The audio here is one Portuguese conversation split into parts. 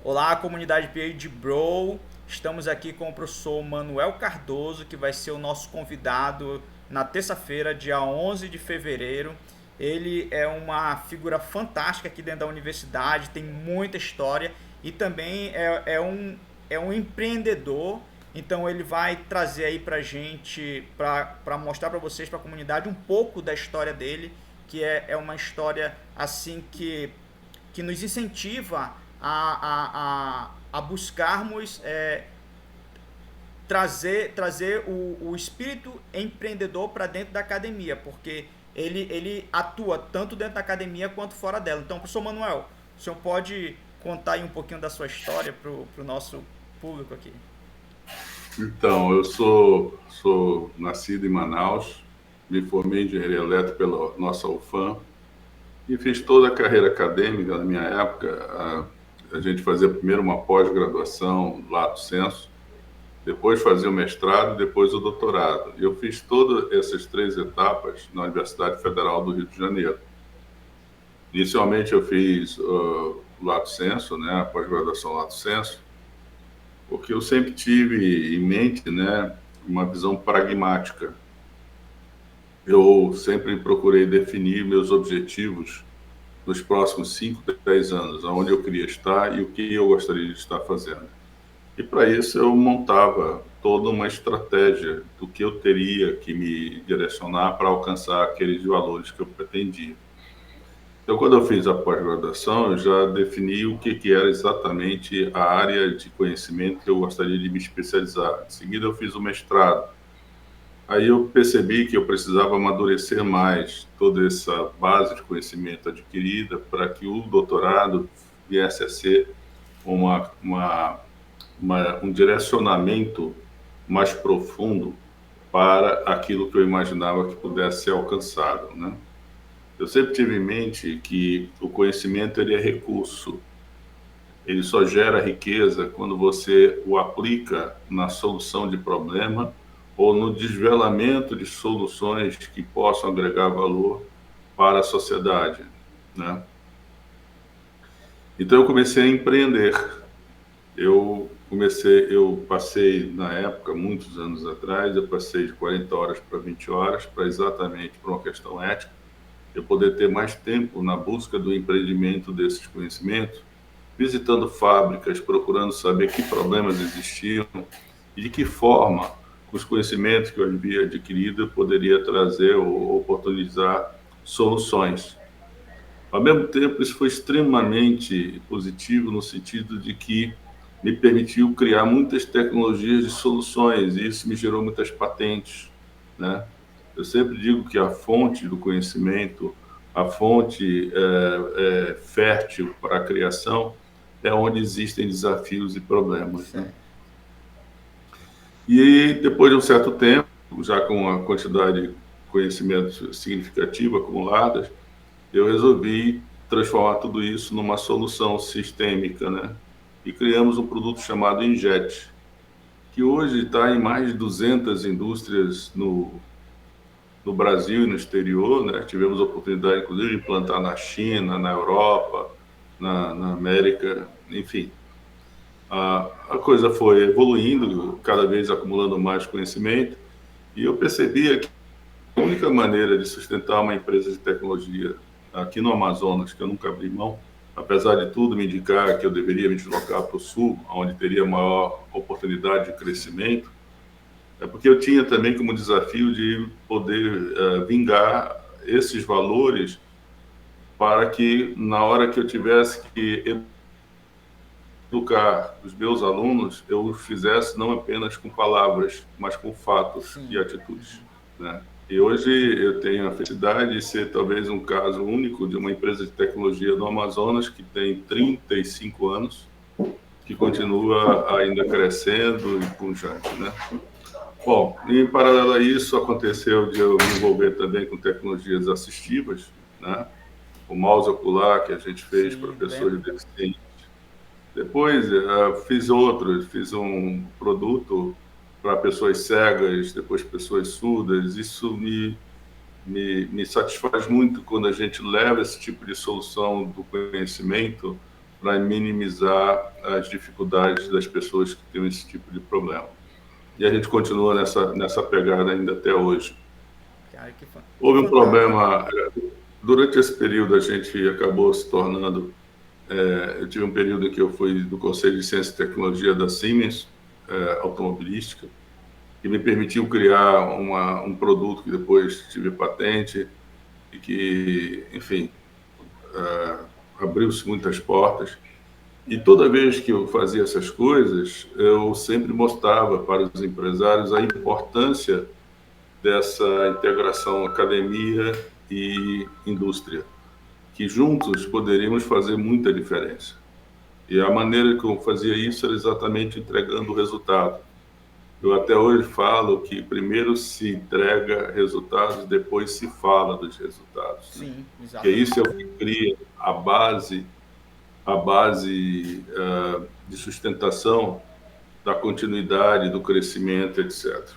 Olá, comunidade PhD Bro. Estamos aqui com o professor Manuel Cardoso, que vai ser o nosso convidado na terça-feira, dia 11 de fevereiro. Ele é uma figura fantástica aqui dentro da universidade, tem muita história e também é um empreendedor. Então ele vai trazer aí pra gente, pra mostrar pra vocês, pra comunidade, um pouco da história dele, que é uma história assim que nos incentiva a buscarmos trazer o espírito empreendedor para dentro da academia, porque ele atua tanto dentro da academia quanto fora dela. Então, professor Manuel, o senhor pode contar aí um pouquinho da sua história para o nosso público aqui? Então, eu sou nascido em Manaus, me formei em engenharia elétrica pela nossa UFAM e fiz toda a carreira acadêmica na minha época. A gente fazia primeiro uma pós-graduação, lato sensu, depois fazia o mestrado, depois o doutorado. E eu fiz todas essas três etapas na Universidade Federal do Rio de Janeiro. Inicialmente eu fiz lato sensu, né, a pós-graduação lato sensu, porque eu sempre tive em mente, né, uma visão pragmática. Eu sempre procurei definir meus objetivos nos próximos 5, 10 anos, aonde eu queria estar e o que eu gostaria de estar fazendo. E para isso eu montava toda uma estratégia do que eu teria que me direcionar para alcançar aqueles valores que eu pretendia. Então, quando eu fiz a pós-graduação, eu já defini o que era exatamente a área de conhecimento que eu gostaria de me especializar. Em seguida, eu fiz o mestrado. Aí eu percebi que eu precisava amadurecer mais toda essa base de conhecimento adquirida para que o doutorado viesse a ser um direcionamento mais profundo para aquilo que eu imaginava que pudesse ser alcançado, né? Eu sempre tive em mente que o conhecimento ele é recurso, ele só gera riqueza quando você o aplica na solução de problema ou no desvelamento de soluções que possam agregar valor para a sociedade, né? Então eu comecei a empreender. Eu passei na época, muitos anos atrás, eu passei de 40 horas para 20 horas, para exatamente por uma questão ética, eu poder ter mais tempo na busca do empreendimento desses conhecimentos, visitando fábricas, procurando saber que problemas existiam e de que forma os conhecimentos que eu havia adquirido eu poderia trazer ou oportunizar soluções. Ao mesmo tempo, isso foi extremamente positivo no sentido de que me permitiu criar muitas tecnologias de soluções e isso me gerou muitas patentes, né? Eu sempre digo que a fonte do conhecimento, a fonte fértil para a criação é onde existem desafios e problemas, né? Certo. E depois de um certo tempo, já com uma quantidade de conhecimentos significativa acumuladas, eu resolvi transformar tudo isso numa solução sistêmica, né? E criamos um produto chamado Injet, que hoje está em mais de 200 indústrias no Brasil e no exterior, né? Tivemos a oportunidade, inclusive, de implantar na China, na Europa, na América, enfim. A coisa foi evoluindo, cada vez acumulando mais conhecimento, e eu percebia que a única maneira de sustentar uma empresa de tecnologia aqui no Amazonas, que eu nunca abri mão, apesar de tudo me indicar que eu deveria me deslocar para o sul, onde teria maior oportunidade de crescimento, é porque eu tinha também como desafio de poder vingar esses valores para que, na hora que eu tivesse que educar os meus alunos, eu o fizesse não apenas com palavras, mas com fatos e Sim. atitudes, né? E hoje eu tenho a felicidade de ser talvez um caso único de uma empresa de tecnologia do Amazonas que tem 35 anos, que continua ainda crescendo e pujante, né? Bom, em paralelo a isso, aconteceu de eu me envolver também com tecnologias assistivas, né? O mouse ocular que a gente fez para Sim, pessoas lembro. deficientes. Depois fiz outros, fiz um produto para pessoas cegas, depois pessoas surdas. Isso me satisfaz muito quando a gente leva esse tipo de solução do conhecimento para minimizar as dificuldades das pessoas que têm esse tipo de problema. E a gente continua nessa pegada ainda até hoje. Cara, que Houve um fantástico. problema, durante esse período a gente acabou se tornando, eu tive um período em que eu fui do Conselho de Ciência e Tecnologia da Siemens, automobilística, que me permitiu criar um produto que depois tive patente e que, enfim, abriu-se muitas portas. E toda vez que eu fazia essas coisas, eu sempre mostrava para os empresários a importância dessa integração academia e indústria, que juntos poderíamos fazer muita diferença. E a maneira que eu fazia isso era exatamente entregando o resultado. Eu até hoje falo que primeiro se entrega resultados, depois se fala dos resultados. Sim, né? exatamente. Que isso é o que cria a base de sustentação da continuidade, do crescimento, etc.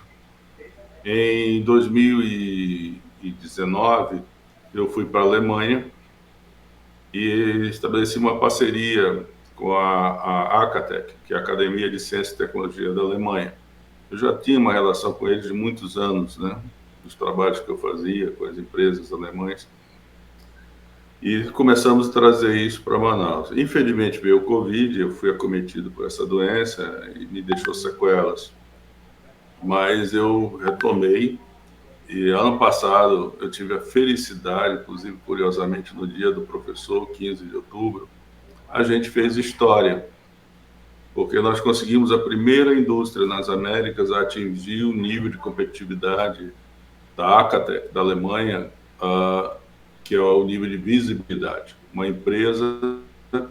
Em 2019, eu fui para a Alemanha e estabeleci uma parceria com a Acatec, que é a Academia de Ciência e Tecnologia da Alemanha. Eu já tinha uma relação com eles de muitos anos, né? Dos trabalhos que eu fazia com as empresas alemãs. E começamos a trazer isso para Manaus. Infelizmente veio o Covid, eu fui acometido por essa doença e me deixou sequelas. Mas eu retomei e ano passado eu tive a felicidade, inclusive curiosamente no dia do professor, 15 de outubro, a gente fez história, porque nós conseguimos a primeira indústria nas Américas a atingir o nível de competitividade da Acatec, da Alemanha, que é o nível de visibilidade. Uma empresa que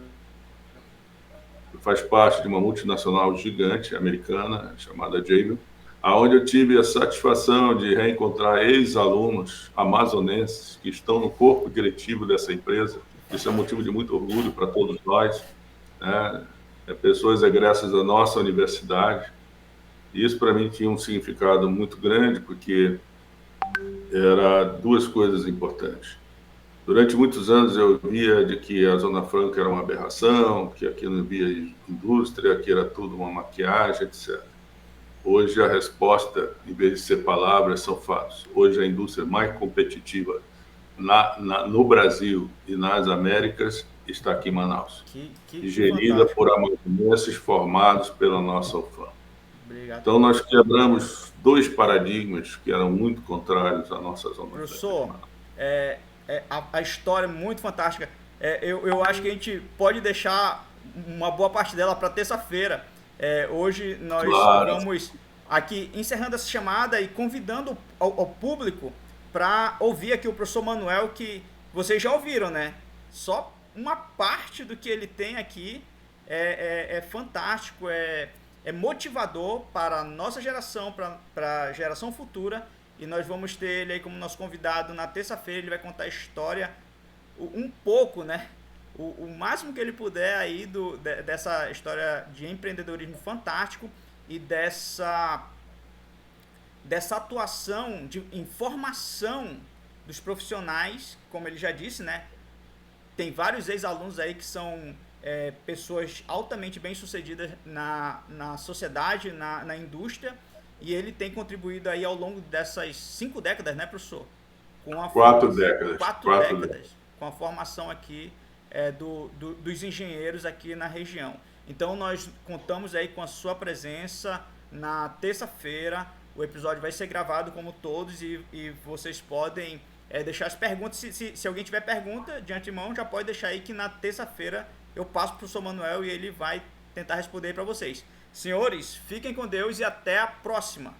faz parte de uma multinacional gigante americana chamada Jabil, aonde eu tive a satisfação de reencontrar ex-alunos amazonenses que estão no corpo diretivo dessa empresa. Isso é motivo de muito orgulho para todos nós, né? Pessoas egressas da nossa universidade. E isso para mim tinha um significado muito grande, porque era duas coisas importantes. Durante muitos anos eu via de que a Zona Franca era uma aberração, que aqui não havia indústria, que era tudo uma maquiagem, etc. Hoje a resposta, em vez de ser palavras, são fatos. Hoje a indústria mais competitiva no Brasil e nas Américas está aqui em Manaus. Que gerida fantástico. por amazonenses formados pela nossa UFAM. Obrigado. Então nós quebramos dois paradigmas que eram muito contrários à nossa Zona Franca. Professor, a história é muito fantástica. Eu acho que a gente pode deixar uma boa parte dela para terça-feira. Hoje nós vamos aqui encerrando essa chamada e convidando ao público para ouvir aqui o professor Manuel, que vocês já ouviram, né? Só uma parte do que ele tem aqui é fantástico, é motivador para a nossa geração, para a geração futura. E nós vamos ter ele aí como nosso convidado na terça-feira. Ele vai contar a história, um pouco, né? O máximo que ele puder aí dessa história de empreendedorismo fantástico e dessa atuação de informação dos profissionais, como ele já disse, né? Tem vários ex-alunos aí que são pessoas altamente bem-sucedidas na sociedade, na indústria. E ele tem contribuído aí ao longo dessas 5 décadas, né, professor? Quatro décadas. Com a formação aqui dos engenheiros aqui na região. Então nós contamos aí com a sua presença na terça-feira. O episódio vai ser gravado como todos e vocês podem deixar as perguntas. Se alguém tiver pergunta de antemão, já pode deixar aí que na terça-feira eu passo para o professor Manuel e ele vai tentar responder para vocês. Senhores, fiquem com Deus e até a próxima.